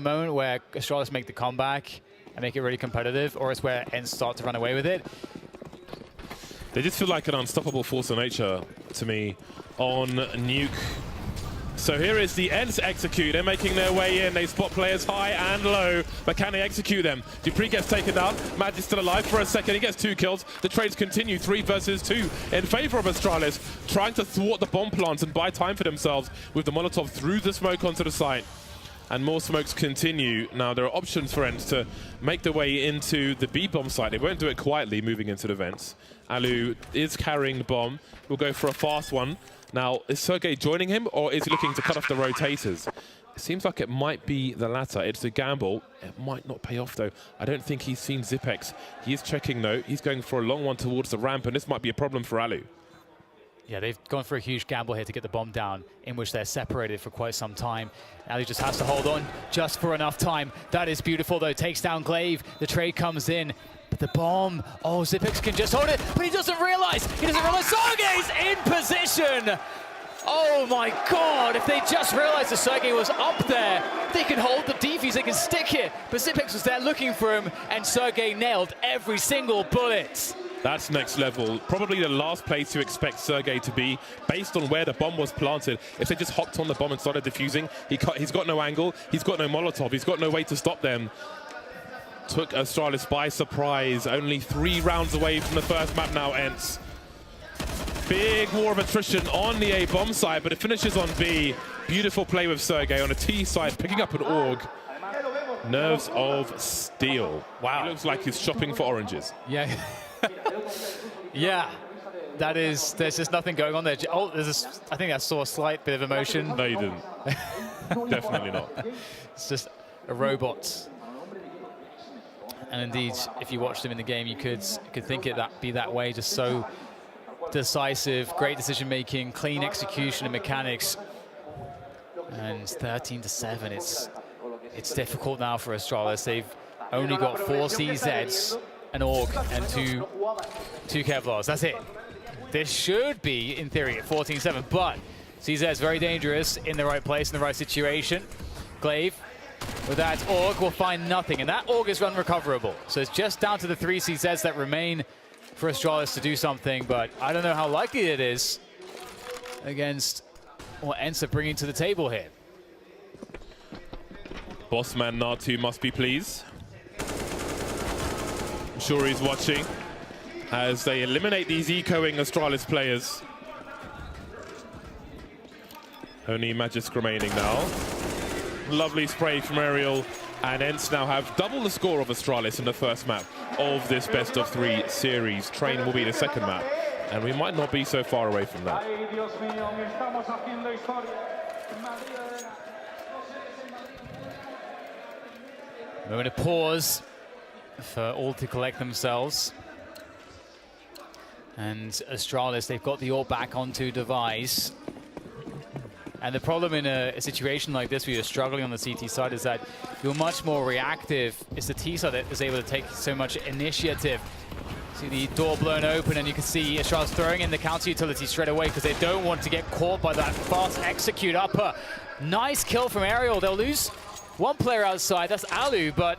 The moment where Astralis make the comeback and make it really competitive, or it's where Ence start to run away with it. They just feel like an unstoppable force of nature to me on Nuke. So here is the Ence execute. They're making their way in. They spot players high and low, but can they execute them? Dupree gets taken down. Mad is still alive for a second. He gets 2 kills. The trades continue, 3 versus 2 in favor of Astralis, trying to thwart the bomb plants and buy time for themselves with the Molotov through the smoke onto the site. And more smokes continue. Now there are options for Ence to make their way into the B bomb site. They won't do it quietly moving into the vents. Alu is carrying the bomb. We'll go for a fast one. Now, is Sergey joining him, or is he looking to cut off the rotators? It seems like it might be the latter. It's a gamble. It might not pay off, though. I don't think he's seen Zipex. He is checking, though. He's going for a long one towards the ramp, and this might be a problem for Alu. Yeah, they've gone for a huge gamble here to get the bomb down, in which they're separated for quite some time. Alu just has to hold on just for enough time. That is beautiful, though. Takes down Glaive. The trade comes in. But the bomb, oh, Zipex can just hold it, but he doesn't realize. Sergey's in position. Oh my God, if they just realized that Sergey was up there, they can hold the defuse, they can stick it. But Zipex was there looking for him, and Sergey nailed every single bullet. That's next level. Probably the last place you expect Sergey to be, based on where the bomb was planted. If they just hopped on the bomb and started defusing, he's got no angle, he's got no Molotov, he's got no way to stop them. Took Astralis by surprise. Only 3 rounds away from the first map now, Ence. Big war of attrition on the A bomb side, but it finishes on B. Beautiful play with Sergey on a T side, picking up an AUG. Nerves of steel. Wow. He looks like he's shopping for oranges. Yeah. Yeah. That is, there's just nothing going on there. Oh, I think I saw a slight bit of emotion. No, you didn't. Definitely not. It's just a robot. And indeed, if you watched him in the game, you could think it be that way. Just so decisive, great decision-making, clean execution and mechanics. And 13-7, it's difficult now for Astralis. They've only got 4 CZs, an AUG, and two Kevlars. That's it. This should be, in theory, at 14-7, but CZ is very dangerous in the right place, in the right situation. Glaive, with that AUG, will find nothing, and that AUG is unrecoverable. So it's just down to the 3 CZs that remain for Astralis to do something, but I don't know how likely it is against what Ence are bringing to the table here. Bossman Natu must be pleased. I'm sure he's watching as they eliminate these ecoing Astralis players. Only Magisk remaining now. Lovely spray from Aerial, and Ence now have double the score of Astralis in the first map of this best of 3 series. Train will be the second map, and we might not be so far away from that. Moment of pause for all to collect themselves. And Astralis, they've got the AUG back onto device. And the problem in a situation like this where you're struggling on the CT side is that you're much more reactive. It's the T side that is able to take so much initiative. See the door blown open, and you can see Astralis throwing in the counter utility straight away because they don't want to get caught by that fast execute upper. Nice kill from Aerial. They'll lose 1 player outside, that's Alu, but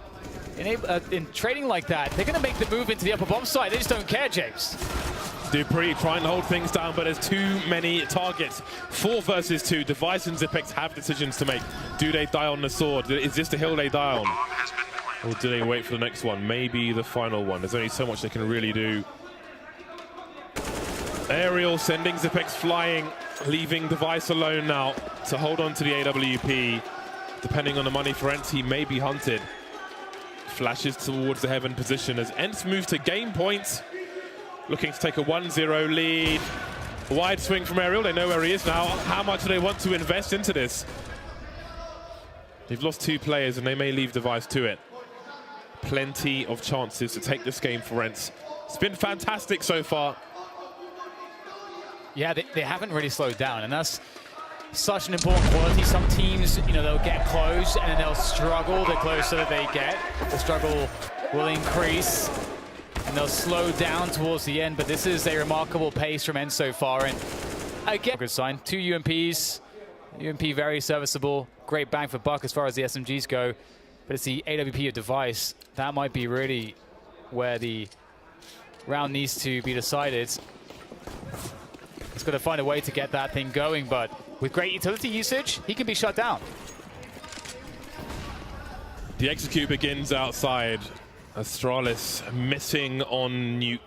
in trading like that, they're going to make the move into the upper bomb side. They just don't care, James. Dupree trying to hold things down, but there's too many targets. 4 versus 2. Device and Zipex have decisions to make. Do they die on the sword? Is this the hill they die on? Or do they wait for the next one? Maybe the final one. There's only so much they can really do. Aerial sending Zipex flying, leaving Device alone now to hold on to the AWP. Depending on the money for Ence, he may be hunted. Flashes towards the heaven position as Ence moves to game point. Looking to take a 1-0 lead. Wide swing from Aerial. They know where he is now. How much do they want to invest into this? They've lost 2 players and they may leave Device to it. Plenty of chances to take this game for Ence. It's been fantastic so far. Yeah, they haven't really slowed down, and that's such an important quality. Some teams, you know, they'll get close and then they'll struggle the closer that they get. The struggle will increase and they'll slow down towards the end, but this is a remarkable pace from Ence so far. And again, good sign. 2 UMPs UMP very serviceable, great bang for buck as far as the SMGs go, but it's the AWP or device. That might be really where the round needs to be decided. He's got to find a way to get that thing going, but with great utility usage, he can be shut down. The execute begins outside. Astralis missing on Nuke.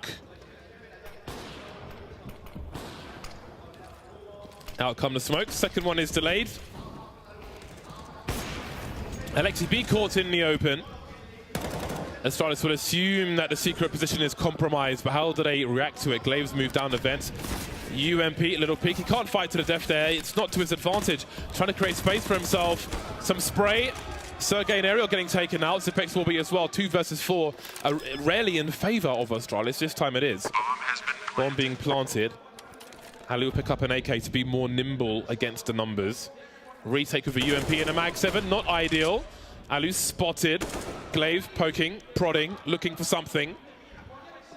Out come the smoke. Second one is delayed. Alexi B caught in the open. Astralis will assume that the secret position is compromised, but how do they react to it? Glaives move down the vent. UMP, little peek. He can't fight to the death there. It's not to his advantage. Trying to create space for himself. Some spray. Sergey and Ariel getting taken out. Zipex will be as well. 2 versus 4. Rarely in favor of Astralis. This time it is. Bomb being planted. Ali will pick up an AK to be more nimble against the numbers. Retake with a UMP and a MAP1. Not ideal. Alu spotted. Glaive poking, prodding, looking for something.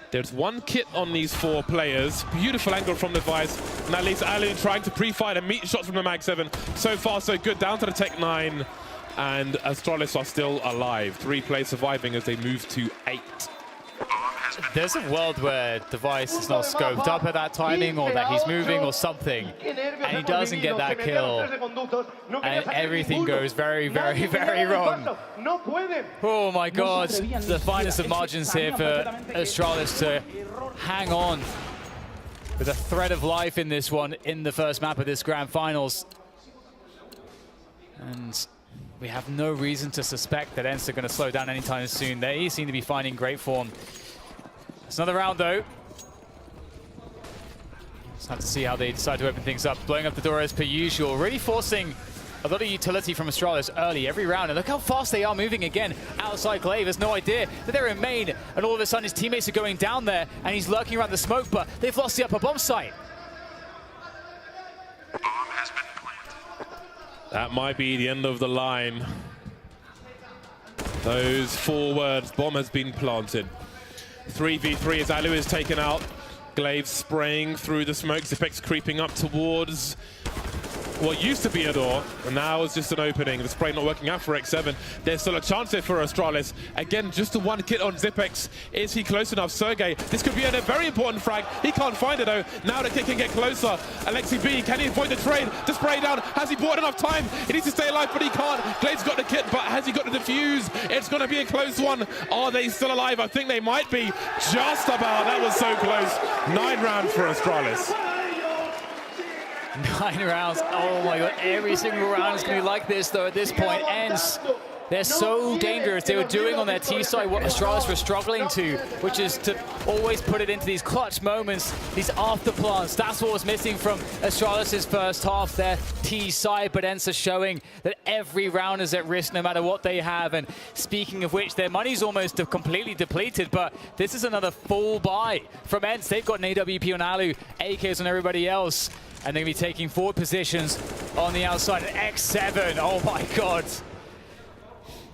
There's one kit on these 4 players. Beautiful angle from the device. And that leaves Alu trying to pre-fire and meet shots from the MAP1. So far, so good. Down to the Tech 9. And Astralis are still alive. 3 players surviving as they move to 8. There's a world where device is not scoped up at that timing, or that he's moving or something, and he doesn't get that kill, and everything goes very, very, very wrong. Oh my god, the finest of margins here for Astralis to hang on with a thread of life in this one, in the first map of this grand finals. And we have no reason to suspect that Ence are going to slow down anytime soon. They seem to be finding great form. It's another round, though. Just have to see how they decide to open things up. Blowing up the door as per usual. Really forcing a lot of utility from Astralis early every round. And look how fast they are moving again. Outside Glaive has no idea that they're in main. And all of a sudden his teammates are going down there. And he's lurking around the smoke, but they've lost the upper bomb site. That might be the end of the line. Those 4 words, bomb has been planted. 3v3 as Alu is taken out. Glaive spraying through the smoke. Zipex creeping up towards what used to be a door, and now it's just an opening. The spray not working out for X7. There's still a chance here for Astralis. Again, just the 1 kit on Zipex. Is he close enough? Sergey, this could be a very important frag. He can't find it though. Now the kit can get closer. Alexi B, can he avoid the trade? The spray down. Has he bought enough time? He needs to stay alive, but he can't. Glaive's got the kit, but has he got the defuse? It's going to be a close one. Are they still alive? I think they might be. Just about. That was so close. 9 rounds for Astralis. 9 rounds. Oh my god, every single round is going to be like this though at this point. Ence, they're so dangerous. They were doing on their T side what Astralis were struggling to, which is to always put it into these clutch moments, these after plants. That's what was missing from Astralis' first half, their T side, but Ence are showing that every round is at risk no matter what they have. And speaking of which, their money's almost completely depleted, but this is another full buy from Ence. They've got an AWP on Alu, AKs on everybody else. And they're going to be taking forward positions on the outside. And X7, oh my god.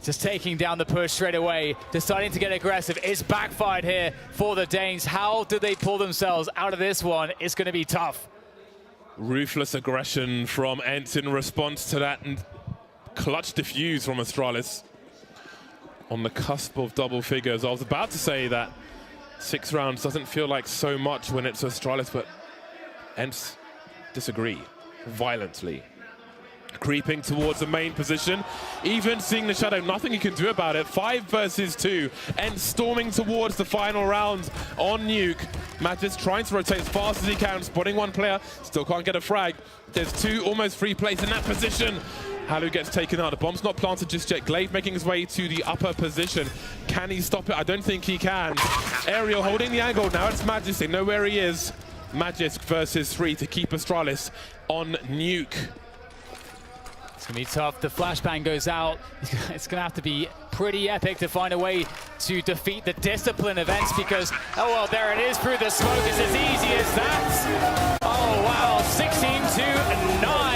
Just taking down the push straight away, deciding to get aggressive. It's backfired here for the Danes. How do they pull themselves out of this one? It's going to be tough. Ruthless aggression from Ence in response to that clutch defuse from Astralis. On the cusp of double figures. I was about to say that 6 rounds doesn't feel like so much when it's Astralis, but Ence disagree violently. Creeping towards the main position, even seeing the shadow, nothing he can do about it. 5 versus 2, and storming towards the final round on Nuke. Matis trying to rotate as fast as he can, spotting 1 player, still can't get a frag. There's 2, almost 3 players in that position. Halu gets taken out. The bomb's not planted just yet. Glaive making his way to the upper position. Can he stop it? I don't think he can. Ariel holding the angle. Now it's Magis. They know where he is. Magisk versus 3 to keep Astralis on Nuke. It's going to be tough. The flashbang goes out. It's going to have to be pretty epic to find a way to defeat the discipline of Ence, because, oh well, there it is through the smoke. It's as easy as that. Oh wow, 16-9.